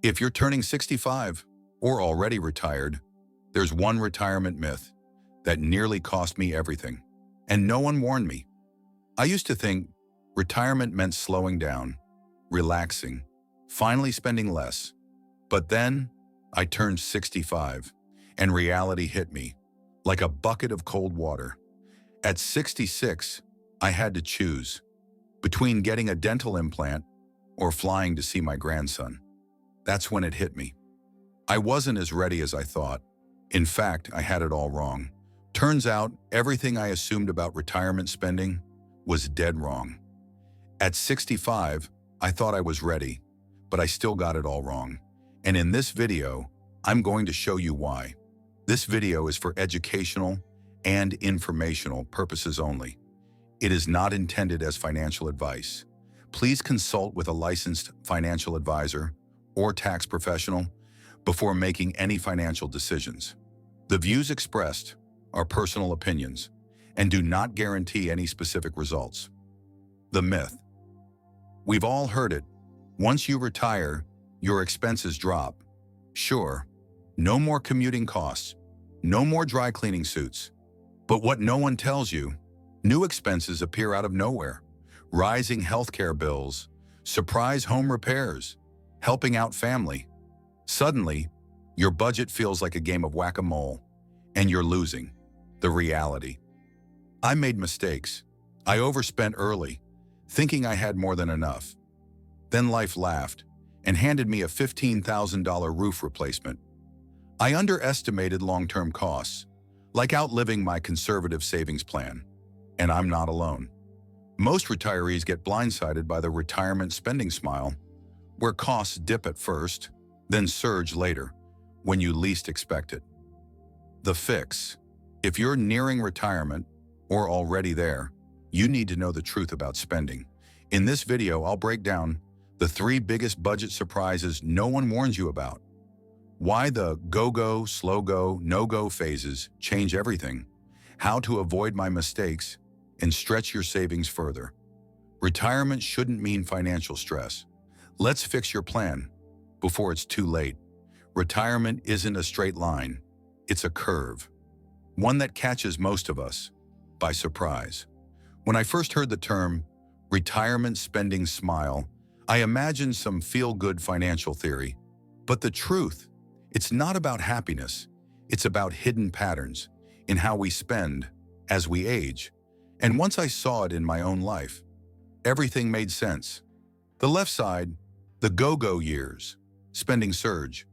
If you're turning 65 or already retired, there's one retirement myth that nearly cost me everything, and no one warned me. I used to think retirement meant slowing down, relaxing, finally spending less. But then I turned 65, and reality hit me like a bucket of cold water. At 66, I had to choose between getting a dental implant or flying to see my grandson. That's when it hit me. I wasn't as ready as I thought. In fact, I had it all wrong. Turns out, everything I assumed about retirement spending was dead wrong. At 65, I thought I was ready, but I still got it all wrong. And in this video, I'm going to show you why. This video is for educational and informational purposes only. It is not intended as financial advice. Please consult with a licensed financial advisor or tax professional before making any financial decisions. The views expressed are personal opinions and do not guarantee any specific results. The myth. We've all heard it. Once you retire, your expenses drop. Sure, no more commuting costs, no more dry cleaning suits. But what no one tells you, new expenses appear out of nowhere. Rising healthcare bills, surprise home repairs, helping out family. Suddenly, your budget feels like a game of whack-a-mole, and you're losing the reality. I made mistakes. I overspent early, thinking I had more than enough. Then life laughed and handed me a $15,000 roof replacement. I underestimated long-term costs, like outliving my conservative savings plan. And I'm not alone. Most retirees get blindsided by the retirement spending smile, where costs dip at first, then surge later, when you least expect it. The fix. If you're nearing retirement or already there, you need to know the truth about spending. In this video, I'll break down the 3 biggest budget surprises no one warns you about. Why the go-go, slow-go, no-go phases change everything. How to avoid my mistakes and stretch your savings further. Retirement shouldn't mean financial stress. Let's fix your plan before it's too late. Retirement isn't a straight line. It's a curve. One that catches most of us by surprise. When I first heard the term retirement spending smile, I imagined some feel-good financial theory. But the truth, it's not about happiness. It's about hidden patterns in how we spend as we age. And once I saw it in my own life, everything made sense. The left side, the go-go years, spending surge.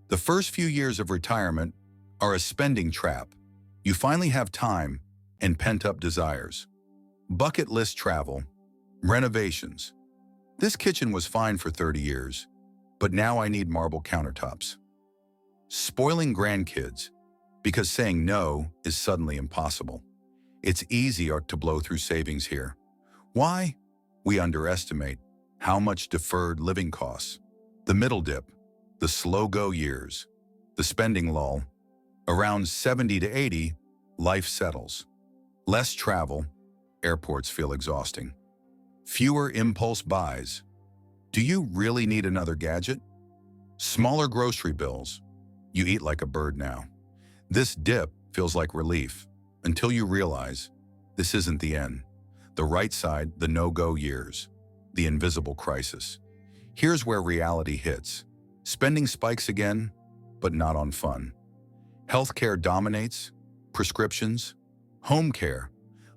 The first few years of retirement are a spending trap. You finally have time and pent-up desires. Bucket list travel, renovations. This kitchen was fine for 30 years, but now I need marble countertops. Spoiling grandkids, because saying no is suddenly impossible. It's easier to blow through savings here. Why? We underestimate how much deferred living costs. The middle dip, the slow-go years, the spending lull. Around 70 to 80, life settles. Less travel, airports feel exhausting. Fewer impulse buys. Do you really need another gadget? Smaller grocery bills. You eat like a bird now. This dip feels like relief until you realize this isn't the end. The right side, the no-go years, the invisible crisis. Here's where reality hits. Spending spikes again, but not on fun. Healthcare dominates, prescriptions, home care,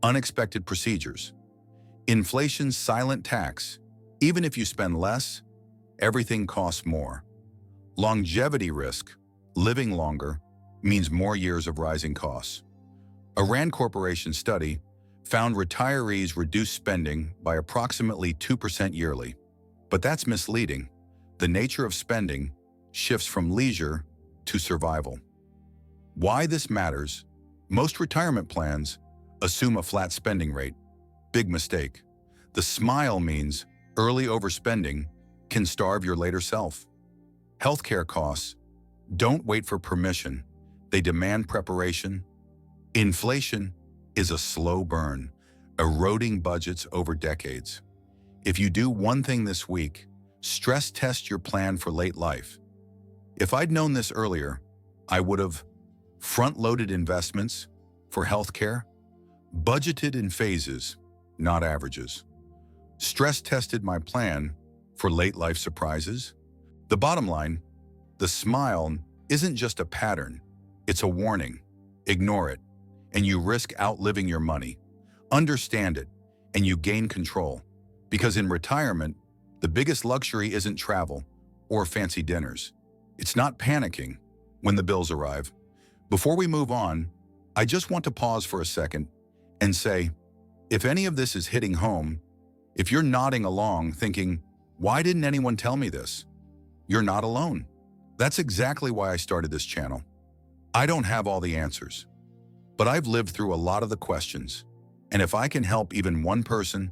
unexpected procedures. Inflation's silent tax. Even if you spend less, everything costs more. Longevity risk, living longer, means more years of rising costs. A Rand Corporation study found retirees reduce spending by approximately 2% yearly. But that's misleading. The nature of spending shifts from leisure to survival. Why this matters? Most retirement plans assume a flat spending rate. Big mistake. The smile means early overspending can starve your later self. Healthcare costs don't wait for permission. They demand preparation. Inflation is a slow burn, eroding budgets over decades. If you do one thing this week, Stress test your plan for late life. If I'd known this earlier, I would have front-loaded investments for healthcare, budgeted in phases, not averages, stress-tested my plan for late life surprises. The bottom line, the smile isn't just a pattern, it's a warning. Ignore it, and you risk outliving your money. Understand it, and you gain control. Because in retirement, the biggest luxury isn't travel or fancy dinners. It's not panicking when the bills arrive. Before we move on, I just want to pause for a second and say, if any of this is hitting home, if you're nodding along thinking, why didn't anyone tell me this? You're not alone. That's exactly why I started this channel. I don't have all the answers, but I've lived through a lot of the questions. And if I can help even one person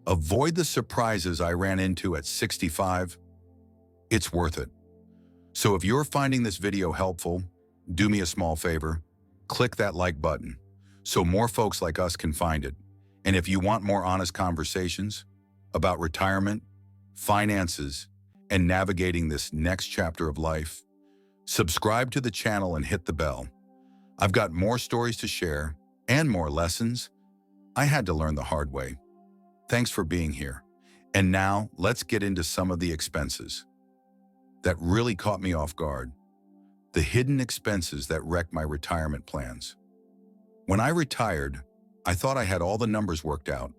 avoid the surprises I ran into at 65, it's worth it. So if you're finding this video helpful, do me a small favor, click that like button so more folks like us can find it. And if you want more honest conversations about retirement, finances, and navigating this next chapter of life, subscribe to the channel and hit the bell. I've got more stories to share and more lessons I had to learn the hard way. Thanks for being here. And now let's get into some of the expenses that really caught me off guard. The hidden expenses that wrecked my retirement plans. When I retired, I thought I had all the numbers worked out.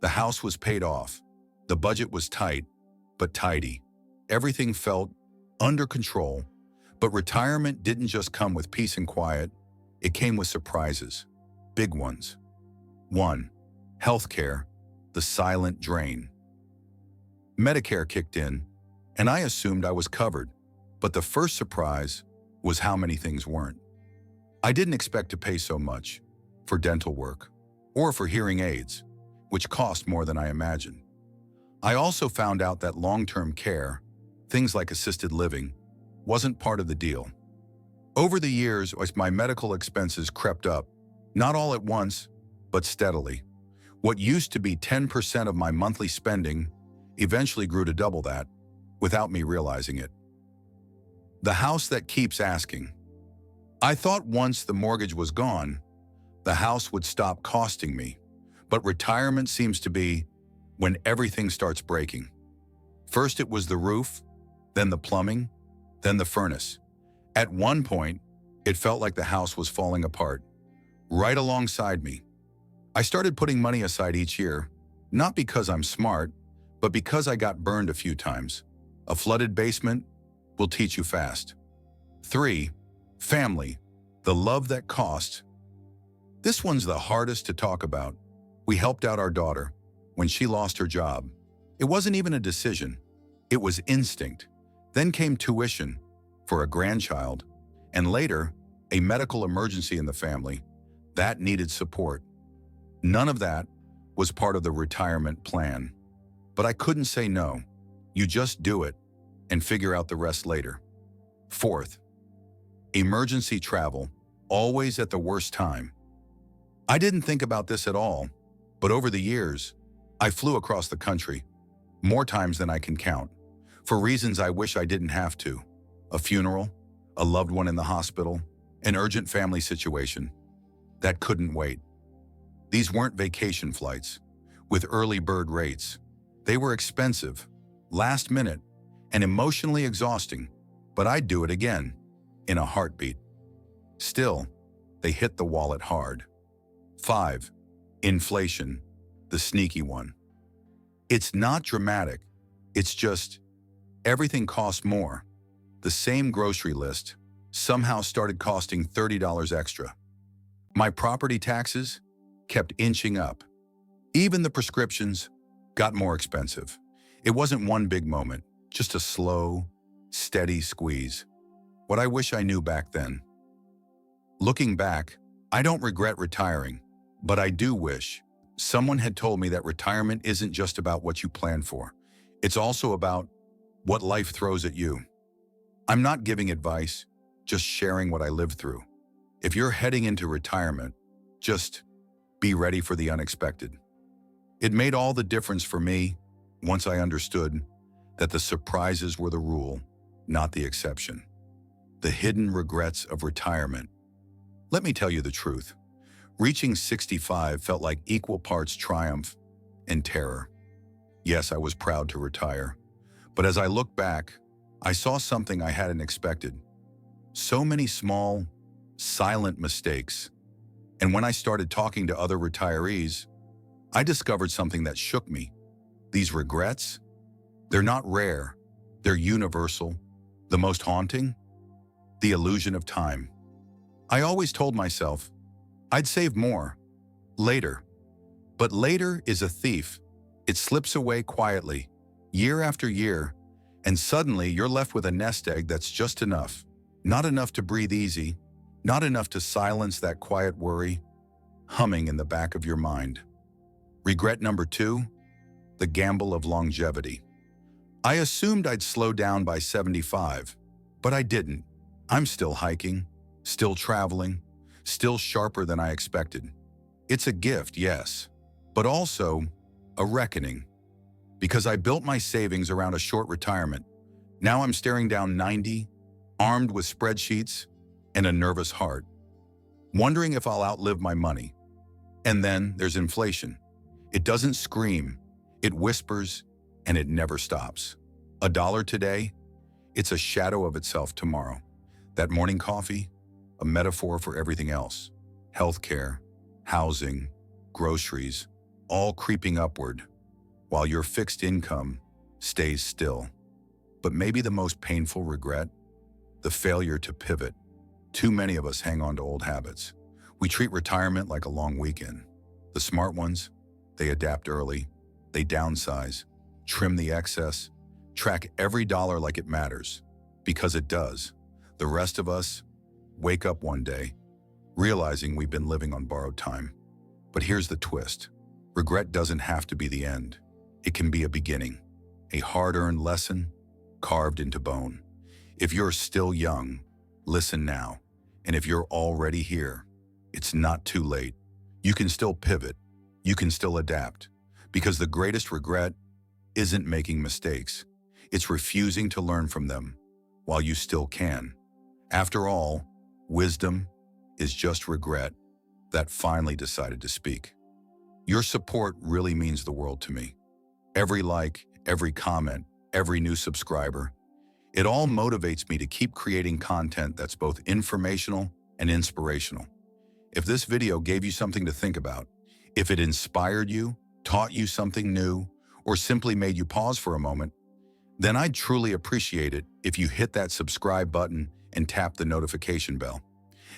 The house was paid off. The budget was tight, but tidy. Everything felt under control. But retirement didn't just come with peace and quiet. It came with surprises, big ones. 1. Healthcare, the silent drain. Medicare kicked in, and I assumed I was covered. But the first surprise was how many things weren't. I didn't expect to pay so much for dental work or for hearing aids, which cost more than I imagined. I also found out that long-term care, things like assisted living, wasn't part of the deal. Over the years, as my medical expenses crept up, not all at once, but steadily. What used to be 10% of my monthly spending eventually grew to double that, without me realizing it. The house that keeps asking. I thought once the mortgage was gone, the house would stop costing me, but retirement seems to be when everything starts breaking. First it was the roof, then the plumbing, then the furnace. At one point, it felt like the house was falling apart, right alongside me. I started putting money aside each year, not because I'm smart, but because I got burned a few times. A flooded basement will teach you fast. 3. Family, the love that costs. This one's the hardest to talk about. We helped out our daughter when she lost her job. It wasn't even a decision. It was instinct. Then came tuition for a grandchild, and later, a medical emergency in the family that needed support. None of that was part of the retirement plan. But I couldn't say no. You just do it and figure out the rest later. 4th, emergency travel, always at the worst time. I didn't think about this at all, but over the years, I flew across the country, more times than I can count, for reasons I wish I didn't have to. A funeral, a loved one in the hospital, an urgent family situation. That couldn't wait. These weren't vacation flights with early bird rates. They were expensive, last minute, and emotionally exhausting, but I'd do it again, in a heartbeat. Still, they hit the wallet hard. 5. Inflation, the sneaky one. It's not dramatic, it's just everything costs more. The same grocery list somehow started costing $30 extra. My property taxes kept inching up. Even the prescriptions got more expensive. It wasn't one big moment, just a slow, steady squeeze. What I wish I knew back then. Looking back, I don't regret retiring, but I do wish someone had told me that retirement isn't just about what you plan for. It's also about what life throws at you. I'm not giving advice, just sharing what I lived through. If you're heading into retirement, just be ready for the unexpected. It made all the difference for me once I understood that the surprises were the rule, not the exception. The hidden regrets of retirement. Let me tell you the truth. Reaching 65 felt like equal parts triumph and terror. Yes, I was proud to retire. But as I look back, I saw something I hadn't expected. So many small, silent mistakes. And when I started talking to other retirees, I discovered something that shook me. These regrets, they're not rare. They're universal. The most haunting? The illusion of time. I always told myself, I'd save more. Later. But later is a thief. It slips away quietly, year after year, and suddenly you're left with a nest egg that's just enough. Not enough to breathe easy, not enough to silence that quiet worry humming in the back of your mind. Regret number 2, the gamble of longevity. I assumed I'd slow down by 75, but I didn't. I'm still hiking, still traveling, still sharper than I expected. It's a gift, yes, but also a reckoning. Because I built my savings around a short retirement, now I'm staring down 90, armed with spreadsheets and a nervous heart, wondering if I'll outlive my money. And then there's inflation. It doesn't scream, it whispers, and it never stops. $1 today, it's a shadow of itself tomorrow. That morning coffee, a metaphor for everything else. Healthcare, housing, groceries, all creeping upward, while your fixed income stays still. But maybe the most painful regret, the failure to pivot. Too many of us hang on to old habits. We treat retirement like a long weekend. The smart ones, they adapt early, they downsize, trim the excess, track every dollar like it matters, because it does. The rest of us wake up one day, realizing we've been living on borrowed time. But here's the twist. Regret doesn't have to be the end. It can be a beginning, a hard-earned lesson carved into bone. If you're still young, listen now. And if you're already here, it's not too late. You can still pivot. You can still adapt. Because the greatest regret isn't making mistakes. It's refusing to learn from them while you still can. After all, wisdom is just regret that finally decided to speak. Your support really means the world to me. Every like, every comment, every new subscriber, it all motivates me to keep creating content that's both informational and inspirational. If this video gave you something to think about, if it inspired you, taught you something new, or simply made you pause for a moment, then I'd truly appreciate it if you hit that subscribe button and tap the notification bell.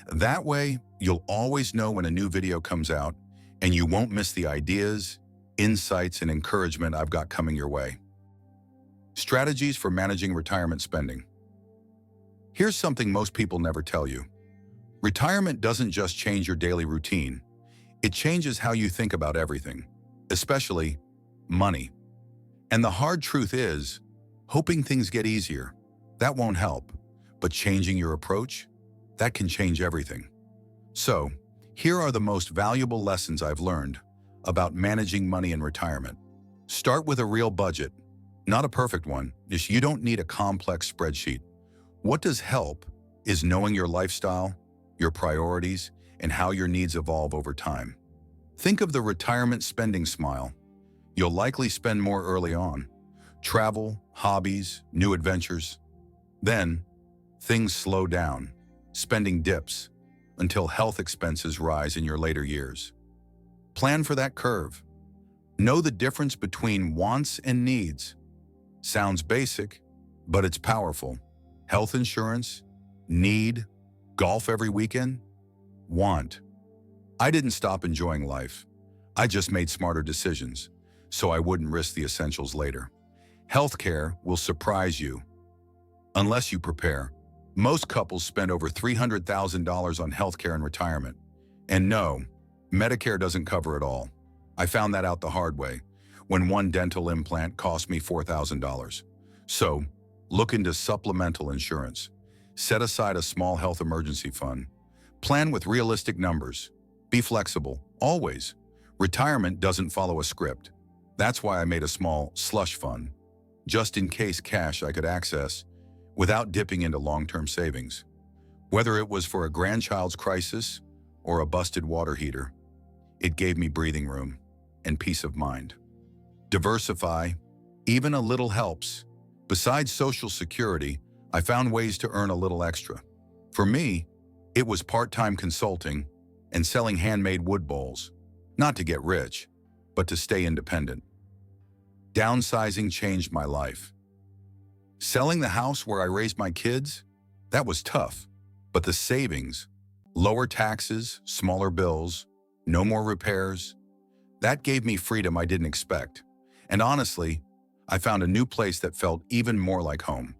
That way, you'll always know when a new video comes out, and you won't miss the ideas, insights, and encouragement I've got coming your way. Strategies for managing retirement spending. Here's something most people never tell you. Retirement doesn't just change your daily routine. It changes how you think about everything, especially money. And the hard truth is, hoping things get easier, that won't help. But changing your approach, that can change everything. So, here are the most valuable lessons I've learned about managing money in retirement. Start with a real budget, not a perfect one. You don't need a complex spreadsheet. What does help is knowing your lifestyle, your priorities, and how your needs evolve over time. Think of the retirement spending smile. You'll likely spend more early on. Travel, hobbies, new adventures. Then, things slow down, spending dips, until health expenses rise in your later years. Plan for that curve. Know the difference between wants and needs. Sounds basic, but it's powerful. Health insurance, need, golf every weekend, want. I didn't stop enjoying life. I just made smarter decisions, so I wouldn't risk the essentials later. Healthcare will surprise you, unless you prepare. Most couples spend over $300,000 on healthcare in retirement. And no, Medicare doesn't cover it all. I found that out the hard way, when one dental implant cost me $4,000. So, look into supplemental insurance. Set aside a small health emergency fund. Plan with realistic numbers. Be flexible, always. Retirement doesn't follow a script. That's why I made a small slush fund. just in case cash I could access without dipping into long-term savings. Whether it was for a grandchild's crisis or a busted water heater, it gave me breathing room and peace of mind. Diversify, even a little helps. Besides Social Security, I found ways to earn a little extra. For me, it was part-time consulting and selling handmade wood bowls, not to get rich, but to stay independent. Downsizing changed my life. Selling the house where I raised my kids, that was tough, but the savings, lower taxes, smaller bills, no more repairs, that gave me freedom I didn't expect. And honestly, I found a new place that felt even more like home.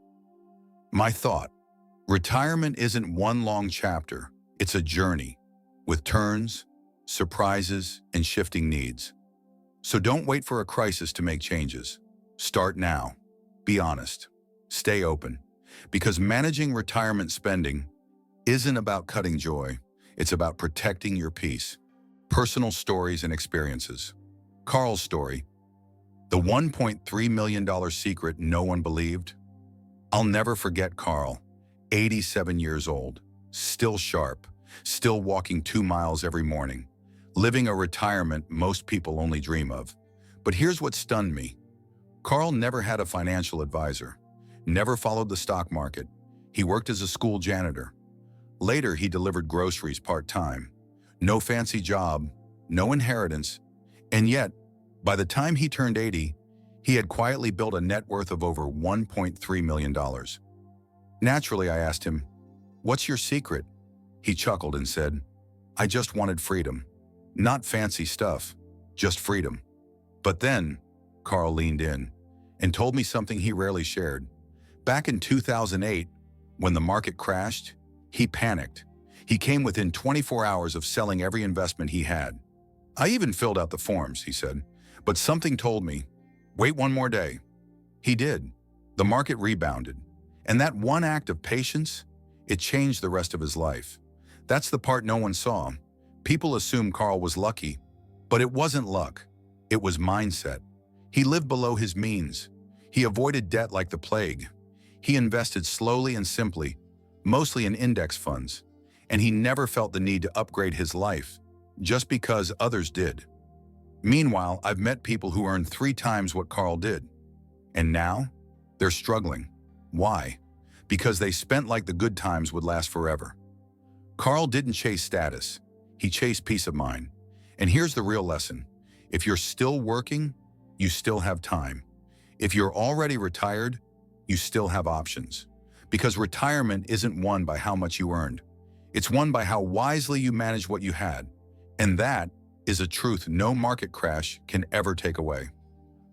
My thought: retirement isn't one long chapter, it's a journey with turns, surprises, and shifting needs. So don't wait for a crisis to make changes. Start now. Be honest. Stay open. Because managing retirement spending isn't about cutting joy, it's about protecting your peace. Personal stories and experiences. Carl's story, the $1.3 million secret no one believed. I'll never forget Carl, 87 years old, still sharp, still walking 2 miles every morning, living a retirement most people only dream of. But here's what stunned me. Carl never had a financial advisor, never followed the stock market. He worked as a school janitor. Later, he delivered groceries part-time. No fancy job, no inheritance, and yet, by the time he turned 80, he had quietly built a net worth of over $1.3 million. Naturally, I asked him, "What's your secret?" He chuckled and said, "I just wanted freedom. Not fancy stuff, just freedom." But then, Carl leaned in and told me something he rarely shared. Back in 2008, when the market crashed, he panicked. He came within 24 hours of selling every investment he had. "I even filled out the forms," he said, "but something told me, wait one more day." He did. The market rebounded. And that one act of patience, it changed the rest of his life. That's the part no one saw. People assume Carl was lucky, but it wasn't luck. It was mindset. He lived below his means. He avoided debt like the plague. He invested slowly and simply, mostly in index funds, and he never felt the need to upgrade his life just because others did. Meanwhile, I've met people who earned 3 times what Carl did, and now they're struggling. Why? Because they spent like the good times would last forever. Carl didn't chase status. He chased peace of mind. And here's the real lesson. If you're still working, you still have time. If you're already retired, you still have options. Because retirement isn't won by how much you earned. It's won by how wisely you manage what you had. And that is a truth no market crash can ever take away.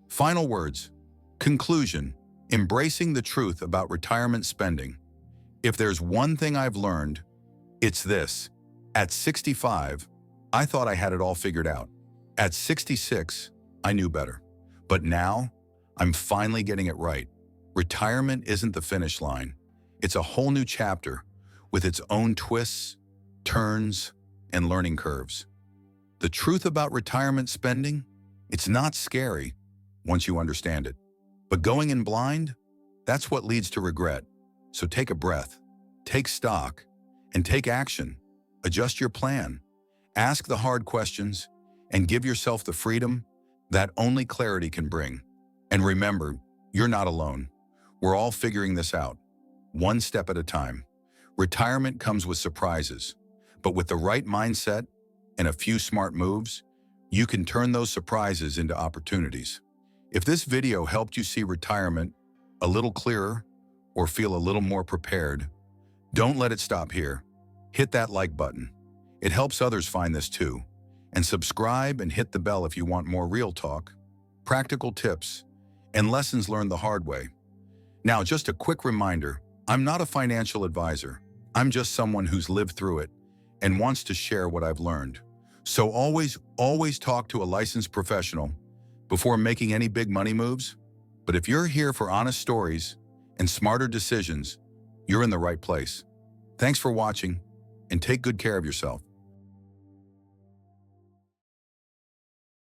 Final words. Conclusion. Embracing the truth about retirement spending. If there's one thing I've learned, it's this. At 65, I thought I had it all figured out. At 66, I knew better. But now, I'm finally getting it right. Retirement isn't the finish line. It's a whole new chapter with its own twists, turns, and learning curves. The truth about retirement spending, it's not scary once you understand it. But going in blind, that's what leads to regret. So take a breath, take stock, and take action. Adjust your plan, ask the hard questions, and give yourself the freedom that only clarity can bring. And remember, you're not alone. We're all figuring this out, one step at a time. Retirement comes with surprises, but with the right mindset and a few smart moves, you can turn those surprises into opportunities. If this video helped you see retirement a little clearer or feel a little more prepared, don't let it stop here. Hit that like button. It helps others find this too. And subscribe and hit the bell if you want more real talk, practical tips, and lessons learned the hard way. Now, just a quick reminder, I'm not a financial advisor. I'm just someone who's lived through it and wants to share what I've learned. So always talk to a licensed professional before making any big money moves. But if you're here for honest stories and smarter decisions, you're in the right place. Thanks for watching, and take good care of yourself.